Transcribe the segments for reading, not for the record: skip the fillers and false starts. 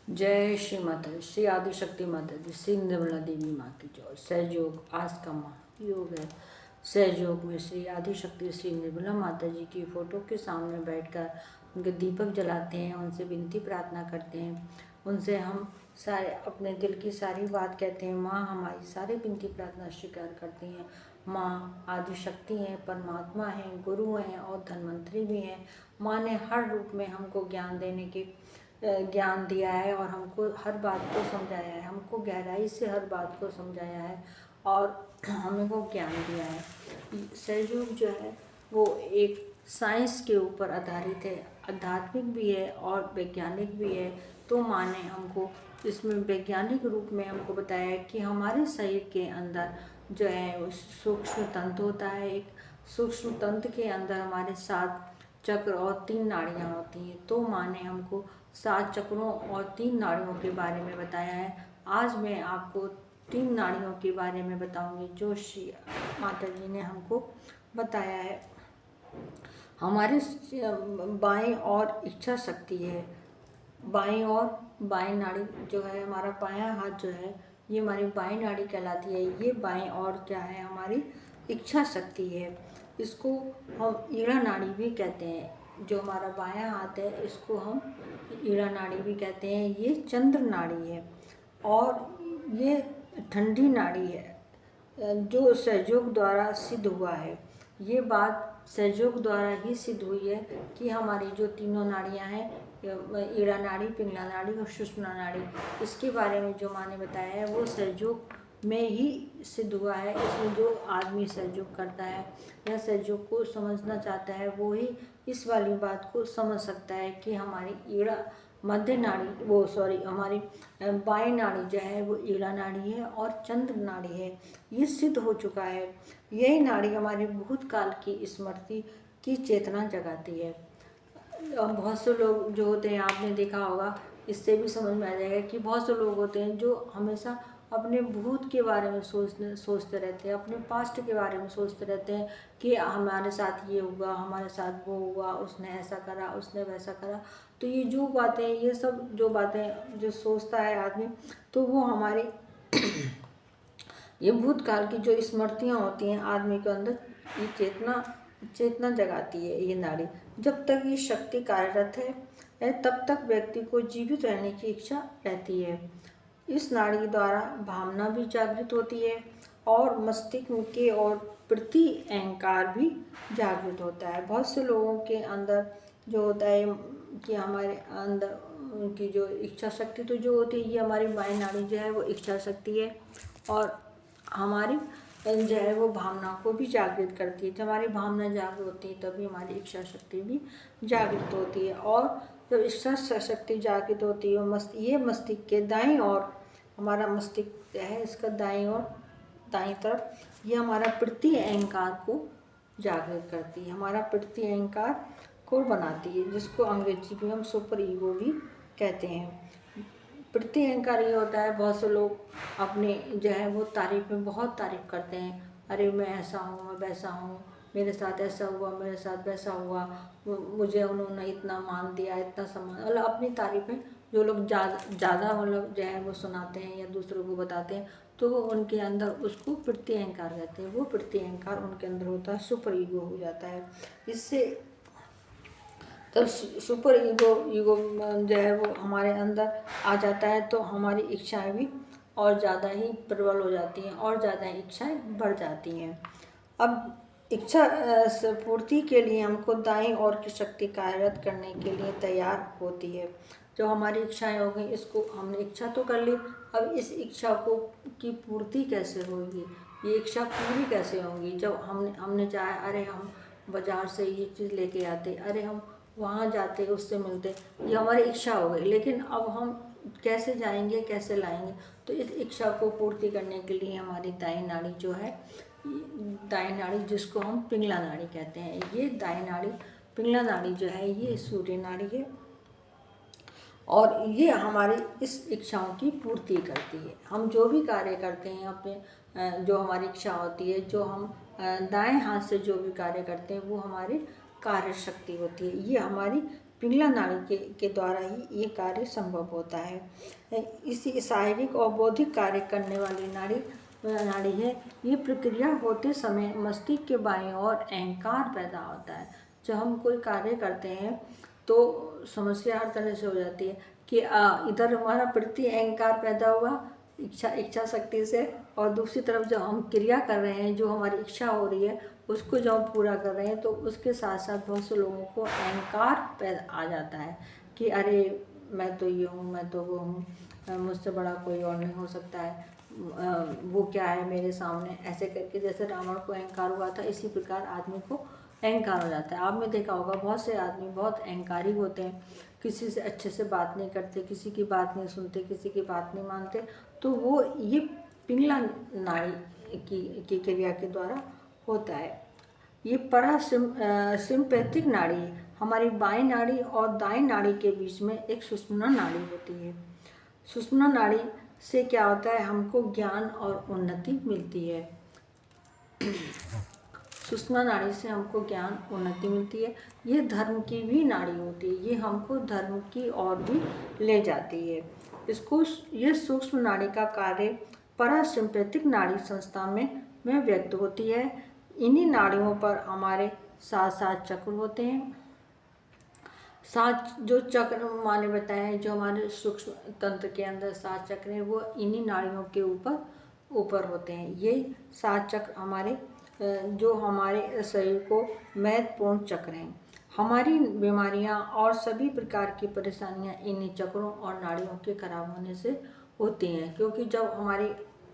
जय श्री माता दी, श्री आदिशक्ति माता दी, श्री निर्मला देवी माँ की जय। सहयोग आज का महायोग है। सहयोग में श्री आदिशक्ति श्री निर्मला माता जी की फोटो के सामने बैठकर उनके दीपक जलाते हैं, उनसे विनती प्रार्थना करते हैं, उनसे हम सारे अपने दिल की सारी बात कहते हैं। माँ हमारी सारी विनती प्रार्थना स्वीकार करती हैं। माँ आदिशक्ति हैं, परमात्मा हैं, गुरु हैं और धन्वंतरी भी हैं। माँ ने हर रूप में हमको ज्ञान देने के ज्ञान दिया है और हमको हर बात को समझाया है, हमको गहराई से हर बात को समझाया है और हमें वो ज्ञान दिया है। सहयोग जो है वो एक साइंस के ऊपर आधारित है, आध्यात्मिक भी है और वैज्ञानिक भी है। तो माँ ने हमको इसमें वैज्ञानिक रूप में हमको बताया है कि हमारे शरीर के अंदर जो है वो सूक्ष्म तंत्र होता है। एक सूक्ष्म तंत्र के अंदर हमारे 7 चक्र और 3 नाड़ियाँ होती हैं। तो माँ ने हमको 7 चक्रों और 3 नाड़ियों के बारे में बताया है। आज मैं आपको 3 नाड़ियों के बारे में बताऊंगी जो श्री माता जी ने हमको बताया है। हमारे बाएं और इच्छा शक्ति है। बाएं और बाएं नाड़ी जो है, हमारा बायां हाथ जो है ये हमारी बाएं नाड़ी कहलाती है। ये बाएं और क्या है, हमारी इच्छा शक्ति है। इसको हम ईड़ा नाड़ी भी कहते हैं। जो हमारा बायां हाथ है इसको हम ईड़ा नाड़ी भी कहते हैं। ये चंद्र नाड़ी है और ये ठंडी नाड़ी है जो सहयोग द्वारा सिद्ध हुआ है। ये बात सहयोग द्वारा ही सिद्ध हुई है कि हमारी जो तीनों नाड़ियाँ हैं, ईड़ा नाड़ी, पिंगला नाड़ी और सुषुम्ना नाड़ी, इसके बारे में जो माँ ने बताया है वो सहयोग में ही सिद्ध हुआ है। इसमें जो आदमी सहयोग करता है या सहयोग को समझना चाहता है वो ही इस वाली बात को समझ सकता है कि हमारी ईड़ा मध्य नाड़ी हमारी बाएं नाड़ी जो है वो ईड़ा नाड़ी है और चंद्र नाड़ी है। ये सिद्ध हो चुका है। यही नाड़ी हमारे भूतकाल की स्मृति की चेतना जगाती है। बहुत से लोग जो होते हैं, आपने देखा होगा, इससे भी समझ में आ जाएगा कि बहुत से लोग होते हैं जो हमेशा अपने भूत के बारे में सोचते रहते हैं, अपने पास्ट के बारे में सोचते रहते हैं कि हमारे साथ ये हुआ, हमारे साथ वो हुआ, उसने ऐसा करा, उसने वैसा करा। तो ये जो बातें, ये सब जो बातें जो सोचता है आदमी, तो वो हमारी ये भूतकाल की जो स्मृतियाँ होती हैं आदमी के अंदर, ये चेतना जगाती है ये नाड़ी। जब तक ये शक्ति कार्यरत है तब तक व्यक्ति को जीवित रहने की इच्छा रहती है। इस नाड़ी द्वारा भावना भी जागृत होती है और मस्तिष्क के और प्रति अहंकार भी जागृत होता है। बहुत से लोगों के अंदर जो होता है कि हमारे अंदर उनकी जो इच्छा शक्ति तो जो होती है, ये हमारी बाएं नाड़ी जो है वो इच्छा शक्ति है और हमारी जो है वो भावना को भी जागृत करती है। जब हमारी भावना जागृत होती है तभी हमारी इच्छा शक्ति भी जागृत होती है। और जब इच्छा शक्ति जागृत होती है, ये मस्तिष्क के दाईं ओर, हमारा मस्तिष्क है इसका दाईं ओर, दाईं तरफ, ये हमारा प्रति अहंकार को जागृत करती है, हमारा प्रति अहंकार को बनाती है, जिसको अंग्रेजी में हम सुपर ईगो भी कहते हैं। प्रति अहंकार ये होता है, बहुत से लोग अपने जो है वो तारीफ में बहुत तारीफ करते हैं। अरे मैं ऐसा हूँ, मैं वैसा हूँ, मेरे साथ ऐसा हुआ, मेरे साथ वैसा हुआ, मुझे उन्होंने इतना मान दिया, इतना सम्मान, मतलब अपनी तारीफें जो लोग ज़्यादा मतलब जो है वो सुनाते हैं या दूसरों को बताते हैं, तो वो उनके अंदर उसको प्रति अहंकार कहते हैं। वो प्रति अहंकार उनके अंदर होता है, सुपर ईगो हो जाता है। इससे तब सुपर ईगो जो है वो हमारे अंदर आ जाता है तो हमारी इच्छाएं भी और ज़्यादा ही प्रबल हो जाती हैं और ज़्यादा इच्छाएं बढ़ जाती हैं। अब इच्छा पूर्ति के लिए हमको दाईं ओर की शक्ति कार्यरत करने के लिए तैयार होती है। जो हमारी इच्छाएं हो गई, इसको हमने इच्छा तो कर ली, अब इस इच्छा को की पूर्ति कैसे होगी, ये इच्छा पूरी कैसे होगी। जब हमने चाहा, अरे हम बाज़ार से ये चीज़ लेके आते, अरे हम वहाँ जाते उससे मिलते, ये हमारी इच्छा हो गई, लेकिन अब हम कैसे जाएंगे, कैसे लाएंगे। तो इस इच्छा को पूर्ति करने के लिए हमारी दाईं नाड़ी जो है, दाईं नाड़ी जिसको हम पिंगला नाड़ी कहते हैं, ये दाईं नाड़ी पिंगला नाड़ी जो है ये सूर्य नाड़ी है और ये हमारी इस इच्छाओं की पूर्ति करती है। हम जो भी कार्य करते हैं अपने, जो हमारी इच्छा होती है, जो हम दाएं हाथ से जो भी कार्य करते हैं वो हमारी कार्य शक्ति होती है। ये हमारी पिंगला नाड़ी के द्वारा ही ये कार्य संभव होता है। इसी शारीरिक और बौद्धिक कार्य करने वाली नाड़ी है। ये प्रक्रिया होते समय मस्तिष्क के बाईं ओर अहंकार पैदा होता है। जब हम कोई कार्य करते हैं तो समस्या हर तरह से हो जाती है कि इधर हमारा प्रति अहंकार पैदा हुआ इच्छा शक्ति से, और दूसरी तरफ जब हम क्रिया कर रहे हैं, जो हमारी इच्छा हो रही है उसको जब हम पूरा कर रहे हैं, तो उसके साथ साथ बहुत से लोगों को अहंकार पैदा आ जाता है कि अरे मैं तो ये हूँ, मैं तो वो हूँ, मुझसे बड़ा कोई और नहीं हो सकता है, वो क्या है मेरे सामने, ऐसे करके जैसे रावण को अहंकार हुआ था, इसी प्रकार आदमी को अहंकार हो जाता है। आपने देखा होगा बहुत से आदमी बहुत अहंकारी होते हैं, किसी से अच्छे से बात नहीं करते, किसी की बात नहीं सुनते, किसी की बात नहीं मानते, तो वो ये पिंगला नाड़ी की क्रिया के द्वारा होता है। ये सिम्पैथिक नाड़ी है। हमारी बाईं नाड़ी और दाईं नाड़ी के बीच में एक सुषुम्ना नाड़ी होती है। सुषुम्ना नाड़ी से क्या होता है, हमको ज्ञान और उन्नति मिलती है। सुषुम्ना नाड़ी से हमको ज्ञान उन्नति मिलती है। ये धर्म की भी नाड़ी होती है, ये हमको धर्म की ओर भी ले जाती है। ये सूक्ष्म नाड़ी का कार्य paraसिम्पैथिक नाड़ी संस्था में व्यक्त होती है। इन्हीं नाड़ियों पर हमारे 7 चक्र होते हैं। 7 जो चक्र मैंने बताया है, जो हमारे सूक्ष्म तंत्र के अंदर 7 चक्र हैं, वो इन्हीं नाड़ियों के ऊपर होते हैं। ये 7 चक्र हमारे जो हमारे शरीर को महत्वपूर्ण चक्र हैं। हमारी बीमारियां और सभी प्रकार की परेशानियां इन्हीं चक्रों और नाड़ियों के खराब होने से होती हैं, क्योंकि जब हमारी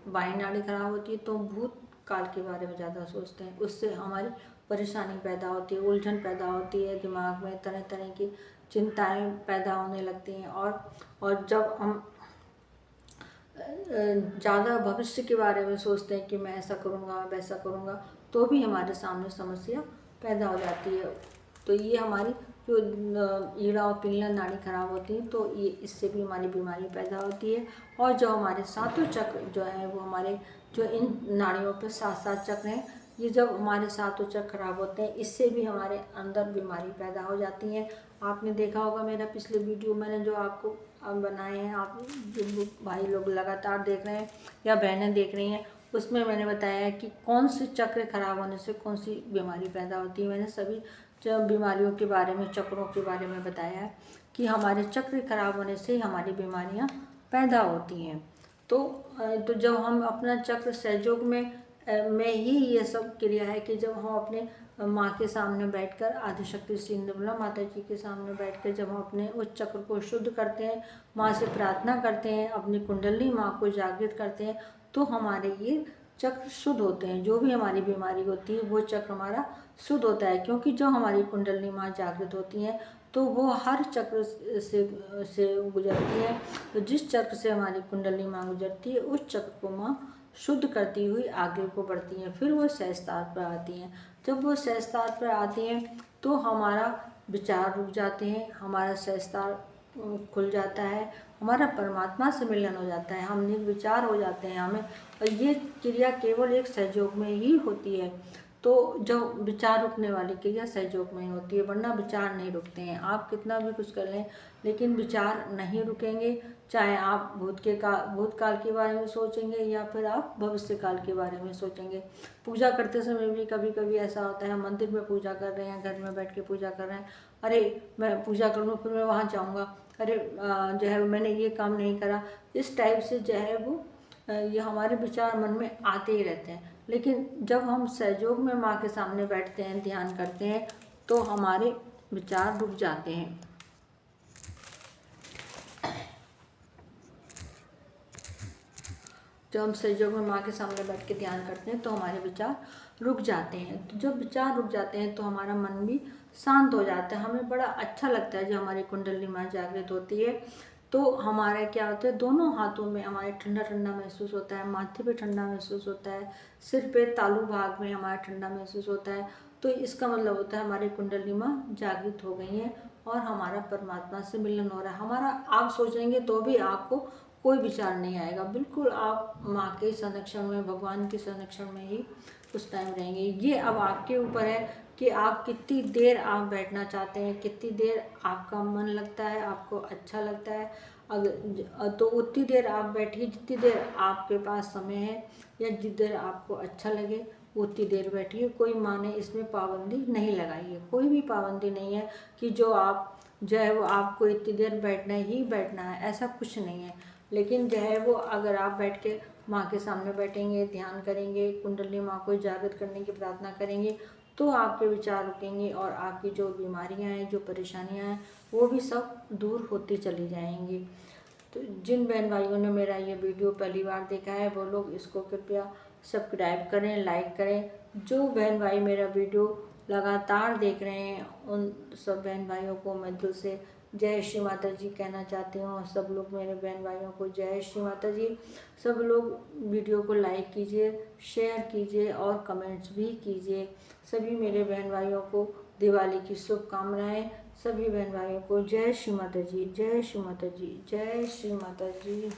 बाईं नाड़ी खराब होती है तो भूतकाल के बारे में ज़्यादा सोचते हैं, उससे हमारी परेशानी पैदा होती है, उलझन पैदा होती है, दिमाग में तरह तरह की चिंताएं पैदा होने लगती हैं। और जब हम ज़्यादा भविष्य के बारे में सोचते हैं कि मैं ऐसा करूँगा, वैसा करूँगा, तो भी हमारे सामने समस्या पैदा हो जाती है। तो ये हमारी जो ईड़ा और पिंगला नाड़ी खराब होती है, तो ये इससे भी हमारी बीमारी पैदा होती है। और जो हमारे 7 चक्र जो है, वो हमारे जो इन नाड़ियों पे 7 चक्र हैं, ये जब हमारे 7 चक्र खराब होते हैं, इससे भी हमारे अंदर बीमारी पैदा हो जाती है। आपने देखा होगा मेरा पिछले वीडियो मैंने जो आपको बनाए हैं, आप जो भाई लोग लगातार देख रहे हैं या बहनें देख रही हैं, उसमें मैंने बताया है कि कौन से चक्र खराब होने से कौन सी बीमारी पैदा होती है। मैंने सभी बीमारियों के बारे में, चक्रों के बारे में बताया है कि हमारे चक्र खराब होने से हमारी बीमारियां पैदा होती हैं। तो जब हम अपना चक्र सहयोग में ही ये सब क्रिया है कि जब हम अपने माँ के सामने बैठकर, आदिशक्ति श्री निर्मला माता जी के सामने बैठकर जब हम अपने उस चक्र को शुद्ध करते हैं, माँ से प्रार्थना करते हैं, अपनी कुंडली माँ को जागृत करते हैं, तो हमारे ये चक्र शुद्ध होते हैं। जो भी हमारी बीमारी होती है वो चक्र हमारा शुद्ध होता है, क्योंकि जो हमारी कुंडली माँ जागृत होती हैं तो वो हर चक्र से गुजरती है। तो जिस चक्र से हमारी कुंडली माँ गुजरती है, उस चक्र को माँ शुद्ध करती हुई आगे को बढ़ती हैं। फिर वो सहस्त्रार पर आती हैं। जब वो सहस्त्रार पर आती हैं तो हमारा विचार रुक जाते हैं, हमारा सहस्त्रार खुल जाता है, हमारा परमात्मा से मिलन हो जाता है, हम निर्विचार हो जाते हैं हमें। और ये क्रिया केवल एक सहयोग में ही होती है। तो जो विचार रुकने वाली क्रिया सहयोग में ही होती है, वरना विचार नहीं रुकते हैं। आप कितना भी कुछ कर लें, लेकिन विचार नहीं रुकेंगे। चाहे आप भूतकाल के बारे में सोचेंगे या फिर आप भविष्य काल के बारे में सोचेंगे। पूजा करते समय भी कभी कभी ऐसा होता है, मंदिर में पूजा कर रहे हैं, घर में बैठ के पूजा कर रहे हैं, अरे मैं पूजा कर लूँ फिर मैं वहाँ जाऊँगा, अरे जो है मैंने ये काम नहीं करा, इस टाइप से जो है वो ये हमारे विचार मन में आते ही रहते हैं। लेकिन जब हम सहयोग में माँ के सामने बैठते हैं, ध्यान करते हैं, तो हमारे विचार रुक जाते हैं। जब हम सहयोग में माँ के सामने बैठ के ध्यान करते हैं तो हमारे विचार रुक जाते हैं। तो जब विचार रुक जाते हैं तो हमारा मन भी शांत हो जाता है, हमें बड़ा अच्छा लगता है। जब हमारी कुंडली माँ जागृत होती है तो हमारा क्या होता है, दोनों हाथों में हमारे ठंडा ठंडा महसूस होता है, माथे पे ठंडा महसूस होता है, सिर पे तालू भाग में हमारा ठंडा महसूस होता है। तो इसका मतलब होता है हमारी कुंडली माँ जागृत हो गई है और हमारा परमात्मा से मिलन हो रहा है। हमारा आप सोचेंगे तो भी आपको कोई विचार नहीं आएगा, बिल्कुल आप माँ के संरक्षण में, भगवान के संरक्षण में ही उस टाइम रहेंगे। ये अब आपके ऊपर है कि आप कितनी देर आप बैठना चाहते हैं, कितनी देर आपका मन लगता है, आपको अच्छा लगता है। अगर तो उतनी देर आप बैठिए जितनी देर आपके पास समय है, या जितनी देर आपको अच्छा लगे उतनी देर बैठिए। कोई माने इसमें पाबंदी नहीं लगाइए, कोई भी पाबंदी नहीं है कि जो है वो आपको इतनी देर बैठना ही बैठना है, ऐसा कुछ नहीं है। लेकिन जो है वो अगर आप बैठ के माँ के सामने बैठेंगे, ध्यान करेंगे, कुंडली माँ को जागृत करने की प्रार्थना करेंगे, तो आपके विचार रुकेंगे और आपकी जो बीमारियां हैं, जो परेशानियां हैं, वो भी सब दूर होती चली जाएंगी। तो जिन बहन भाइयों ने मेरा ये वीडियो पहली बार देखा है वो लोग इसको कृपया सब्सक्राइब करें, लाइक करें। जो बहन भाई मेरा वीडियो लगातार देख रहे हैं उन सब बहन भाइयों को मैं दिल से जय श्री माता जी कहना चाहती हूँ। और सब लोग मेरे बहन भाइयों को जय श्री माता जी। सब लोग वीडियो को लाइक कीजिए, शेयर कीजिए और कमेंट्स भी कीजिए। सभी मेरे बहन भाइयों को दिवाली की शुभकामनाएं। सभी बहन भाइयों को जय श्री माता जी, जय श्री माता जी, जय श्री माता जी।